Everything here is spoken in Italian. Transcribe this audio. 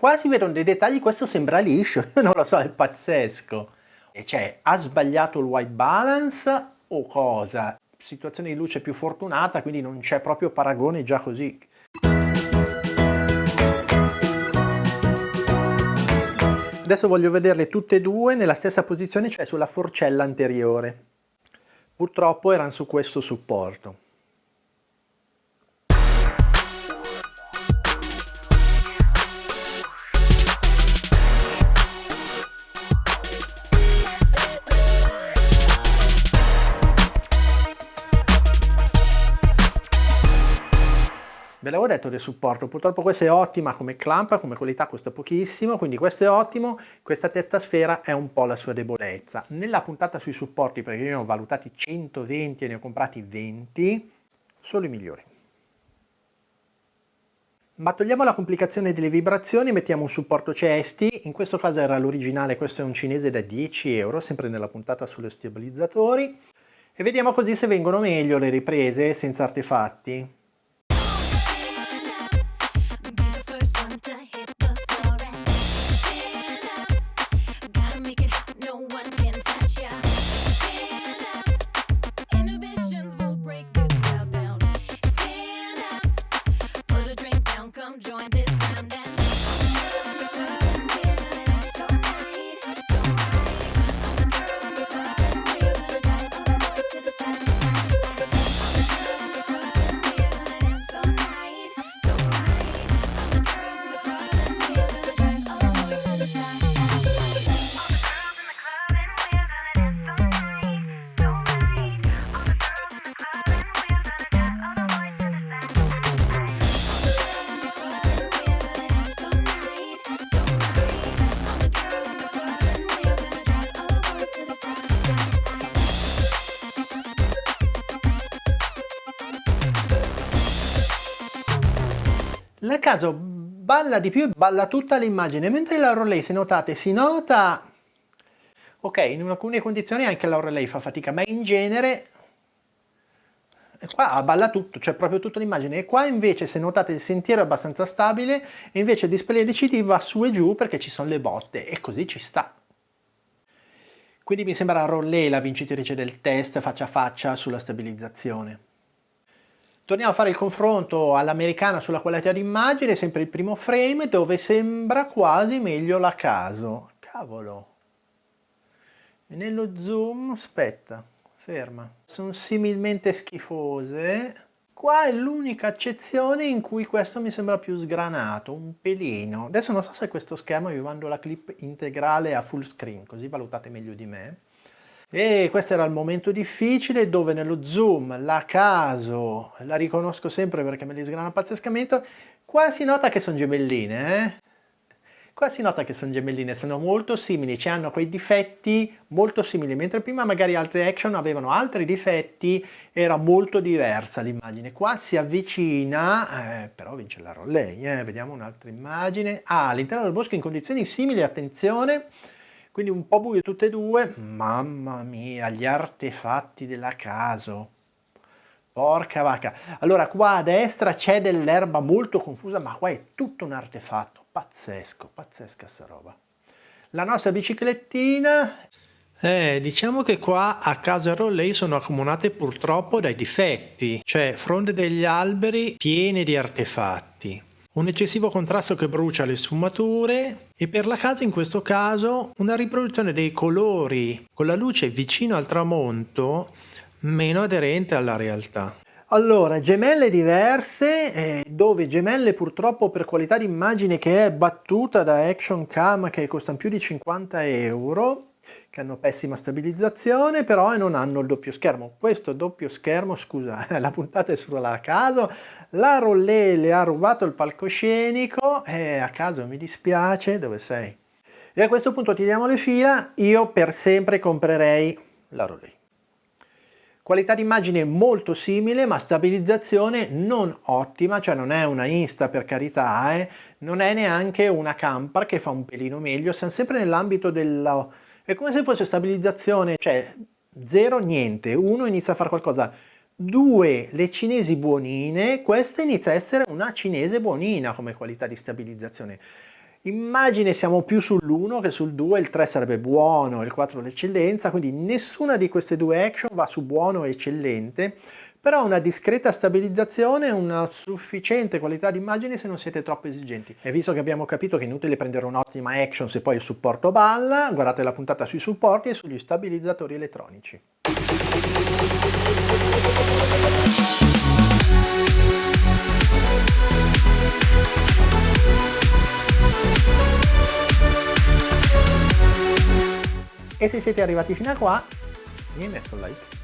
qua si vedono dei dettagli, questo sembra liscio, non lo so, è pazzesco. E cioè, ha sbagliato il white balance o cosa? Situazione di luce più fortunata, quindi non c'è proprio paragone già così. Adesso voglio vederle tutte e due nella stessa posizione, cioè sulla forcella anteriore. Purtroppo erano su questo supporto. Ve l'avevo detto del supporto, purtroppo questa è ottima come clamp, come qualità costa pochissimo, quindi questo è ottimo, questa testasfera è un po' la sua debolezza. Nella puntata sui supporti, perché io ne ho valutati 120 e ne ho comprati 20, solo i migliori. Ma togliamo la complicazione delle vibrazioni, mettiamo un supporto cesti, in questo caso era l'originale, questo è un cinese da 10 euro, sempre nella puntata sulle stabilizzatori, e vediamo così se vengono meglio le riprese senza artefatti. La Casio balla di più, balla tutta l'immagine, mentre la Orolei, se notate, si nota, ok, in alcune condizioni anche la Orolei fa fatica, ma in genere qua balla tutto, cioè proprio tutta l'immagine, e qua invece, se notate, il sentiero è abbastanza stabile, e invece il display LCD va su e giù perché ci sono le botte, e così ci sta. Quindi mi sembra Orolei la vincitrice del test faccia a faccia sulla stabilizzazione. Torniamo a fare il confronto all'americana sulla qualità d'immagine, sempre il primo frame, dove sembra quasi meglio la Casio. Cavolo. E nello zoom, aspetta, ferma. Sono similmente schifose. Qua è l'unica eccezione in cui questo mi sembra più sgranato, un pelino. Adesso non so se questo schermo vi mando la clip integrale a full screen, così valutate meglio di me. E questo era il momento difficile dove nello zoom la Casio, la riconosco sempre perché me li sgrana pazzescamente, qua si nota che sono gemelline, Qua si nota che sono gemelline, sono molto simili, cioè hanno quei difetti molto simili, mentre prima magari altre action avevano altri difetti, era molto diversa l'immagine. Qua si avvicina, però vince la Orolei, vediamo un'altra immagine. All'interno del bosco in condizioni simili, attenzione, quindi un po' buio tutte e due, mamma mia, gli artefatti della Casio. Porca vacca. Allora qua a destra c'è dell'erba molto confusa, ma qua è tutto un artefatto. Pazzesco, pazzesca sta roba. La nostra biciclettina... diciamo che qua a casa Orolei sono accomunate purtroppo dai difetti, cioè fronde degli alberi piene di artefatti. Un eccessivo contrasto che brucia le sfumature e per la casa in questo caso una riproduzione dei colori con la luce vicino al tramonto meno aderente alla realtà. Allora, gemelle diverse, dove gemelle purtroppo per qualità di immagine che è battuta da Action Cam che costano più di 50 euro, che hanno pessima stabilizzazione, però non hanno il doppio schermo. Questo doppio schermo, scusa, la puntata è solo a caso, la Orolei le ha rubato il palcoscenico, a caso mi dispiace, dove sei? E a questo punto tiriamo le fila, io per sempre comprerei la Orolei. Qualità d'immagine molto simile, ma stabilizzazione non ottima, cioè non è una Insta per carità, non è neanche una Campar che fa un pelino meglio, siamo sempre nell'ambito della... è come se fosse stabilizzazione, cioè 0 niente, 1 inizia a fare qualcosa, 2 le cinesi buonine, questa inizia a essere una cinese buonina come qualità di stabilizzazione. Immagine siamo più sull'1 che sul 2, il 3 sarebbe buono, il 4 l'eccellenza, quindi nessuna di queste due action va su buono e eccellente, però una discreta stabilizzazione e una sufficiente qualità di immagine se non siete troppo esigenti. E visto che abbiamo capito che è inutile prendere un'ottima action se poi il supporto balla, guardate la puntata sui supporti e sugli stabilizzatori elettronici. E se siete arrivati fino a qua, mi hai messo un like?